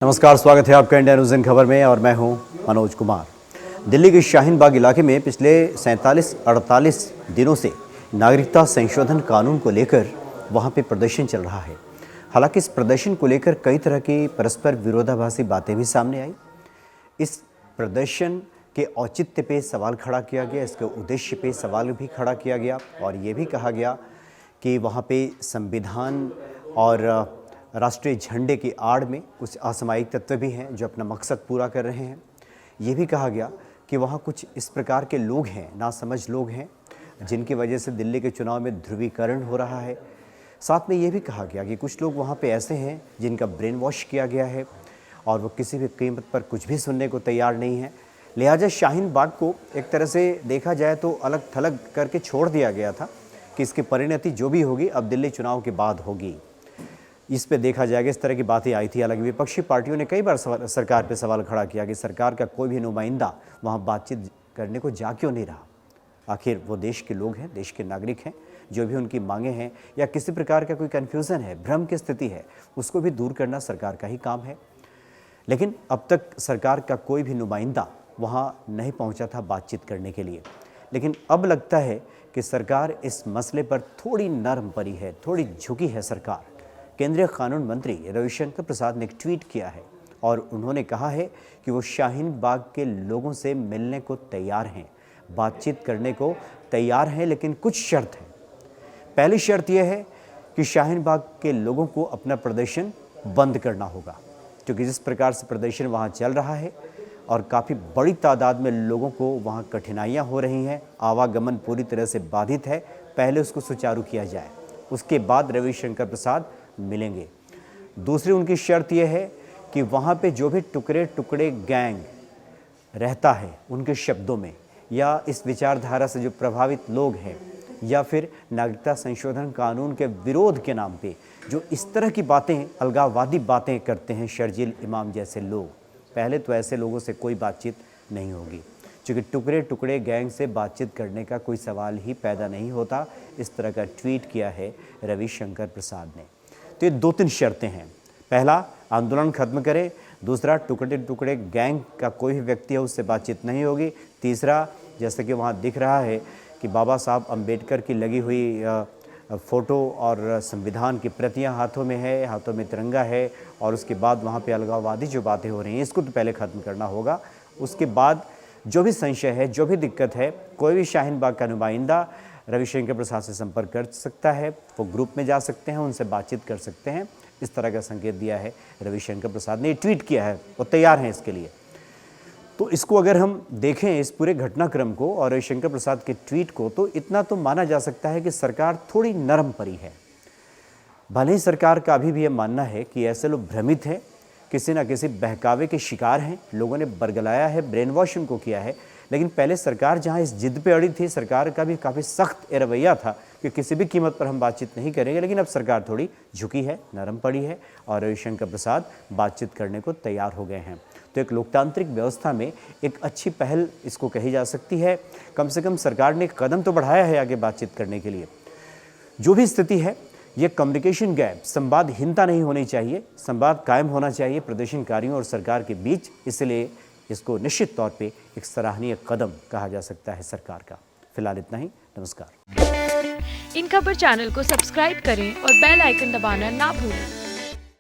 नमस्कार, स्वागत है आपका इंडिया न्यूज़ इन खबर में और मैं हूं मनोज कुमार। दिल्ली के शाहीन बाग इलाके में पिछले 47-48 दिनों से नागरिकता संशोधन कानून को लेकर वहां पे प्रदर्शन चल रहा है। हालांकि इस प्रदर्शन को लेकर कई तरह की परस्पर विरोधाभासी बातें भी सामने आई। इस प्रदर्शन के औचित्य पे सवाल खड़ा किया गया, इसके उद्देश्य पे सवाल भी खड़ा किया गया और ये भी कहा गया कि वहाँ पे संविधान और राष्ट्रीय झंडे की आड़ में कुछ असामाजिक तत्व भी हैं जो अपना मकसद पूरा कर रहे हैं। ये भी कहा गया कि वहाँ कुछ इस प्रकार के लोग हैं, नासमझ लोग हैं, जिनकी वजह से दिल्ली के चुनाव में ध्रुवीकरण हो रहा है। साथ में ये भी कहा गया कि कुछ लोग वहाँ पे ऐसे हैं जिनका ब्रेन वॉश किया गया है और वो किसी भी कीमत पर कुछ भी सुनने को तैयार नहीं है। लिहाजा शाहीन बाग को एक तरह से देखा जाए तो अलग थलग करके छोड़ दिया गया था कि इसकी परिणति जो भी होगी अब दिल्ली चुनाव के बाद होगी। इस पे देखा जाएगा, इस तरह की बातें आई थी। हालांकि विपक्षी पार्टियों ने कई बार सरकार पे सवाल खड़ा किया कि सरकार का कोई भी नुमाइंदा वहाँ बातचीत करने को जा क्यों नहीं रहा। आखिर वो देश के लोग हैं, देश के नागरिक हैं, जो भी उनकी मांगें हैं या किसी प्रकार का कोई कन्फ्यूज़न है, भ्रम की स्थिति है, उसको भी दूर करना सरकार का ही काम है। लेकिन अब तक सरकार का कोई भी नुमाइंदा वहाँ नहीं पहुँचा था बातचीत करने के लिए। लेकिन अब लगता है कि सरकार इस मसले पर थोड़ी नरम पड़ी है, थोड़ी झुकी है सरकार। केंद्रीय कानून मंत्री रविशंकर प्रसाद ने एक ट्वीट किया है और उन्होंने कहा है कि वो शाहीन बाग के लोगों से मिलने को तैयार हैं, बातचीत करने को तैयार हैं, लेकिन कुछ शर्त है। पहली शर्त यह है कि शाहीन बाग के लोगों को अपना प्रदर्शन बंद करना होगा, क्योंकि जिस प्रकार से प्रदर्शन वहाँ चल रहा है और काफ़ी बड़ी तादाद में लोगों को वहाँ कठिनाइयाँ हो रही हैं, आवागमन पूरी तरह से बाधित है, पहले उसको सुचारू किया जाए, उसके बाद रविशंकर प्रसाद मिलेंगे। दूसरी उनकी शर्त यह है कि वहाँ पे जो भी टुकड़े टुकड़े गैंग रहता है, उनके शब्दों में, या इस विचारधारा से जो प्रभावित लोग हैं, या फिर नागरिकता संशोधन कानून के विरोध के नाम पे जो इस तरह की बातें, अलगाववादी बातें करते हैं शर्जील इमाम जैसे लोग, पहले तो ऐसे लोगों से कोई बातचीत नहीं होगी, क्योंकि टुकड़े टुकड़े गैंग से बातचीत करने का कोई सवाल ही पैदा नहीं होता। इस तरह का ट्वीट किया है रविशंकर प्रसाद ने। तो ये 2-3 शर्तें हैं। पहला, आंदोलन खत्म करें। दूसरा, टुकड़े टुकड़े गैंग का कोई भी व्यक्ति है उससे बातचीत नहीं होगी। तीसरा, जैसे कि वहाँ दिख रहा है कि बाबा साहब अम्बेडकर की लगी हुई फ़ोटो और संविधान की प्रतियां हाथों में है, हाथों में तिरंगा है, और उसके बाद वहाँ पे अलगाववादी जो बातें हो रही हैं, इसको तो पहले ख़त्म करना होगा। उसके बाद जो भी संशय है, जो भी दिक्कत है, कोई भी शाहीन बाग का नुमाइंदा रविशंकर प्रसाद से संपर्क कर सकता है, वो ग्रुप में जा सकते हैं, उनसे बातचीत कर सकते हैं। इस तरह का संकेत दिया है रविशंकर प्रसाद ने, ट्वीट किया है, वो तैयार हैं इसके लिए। तो इसको अगर हम देखें, इस पूरे घटनाक्रम को और रविशंकर प्रसाद के ट्वीट को, तो इतना तो माना जा सकता है कि सरकार थोड़ी नरम पड़ी है। भले ही सरकार का अभी भी ये मानना है कि ऐसे लोग भ्रमित हैं, किसी न किसी बहकावे के शिकार हैं, लोगों ने बरगलाया है, ब्रेन वॉश उनको किया है। लेकिन पहले सरकार जहां इस जिद पे अड़ी थी, सरकार का भी काफ़ी सख्त रवैया था कि किसी भी कीमत पर हम बातचीत नहीं करेंगे। लेकिन अब सरकार थोड़ी झुकी है, नरम पड़ी है और रविशंकर प्रसाद बातचीत करने को तैयार हो गए हैं। तो एक लोकतांत्रिक व्यवस्था में एक अच्छी पहल इसको कही जा सकती है। कम से कम सरकार ने कदम तो बढ़ाया है आगे बातचीत करने के लिए। जो भी स्थिति है, ये कम्युनिकेशन गैप, संवादहीनता नहीं होनी चाहिए, संवाद कायम होना चाहिए प्रदर्शनकारियों और सरकार के बीच। इसलिए इसको निश्चित तौर पे एक सराहनीय कदम कहा जा सकता है सरकार का। फिलहाल इतना ही। नमस्कार। इन खबर चैनल को सब्सक्राइब करें और बेल आइकन दबाना ना भूलें।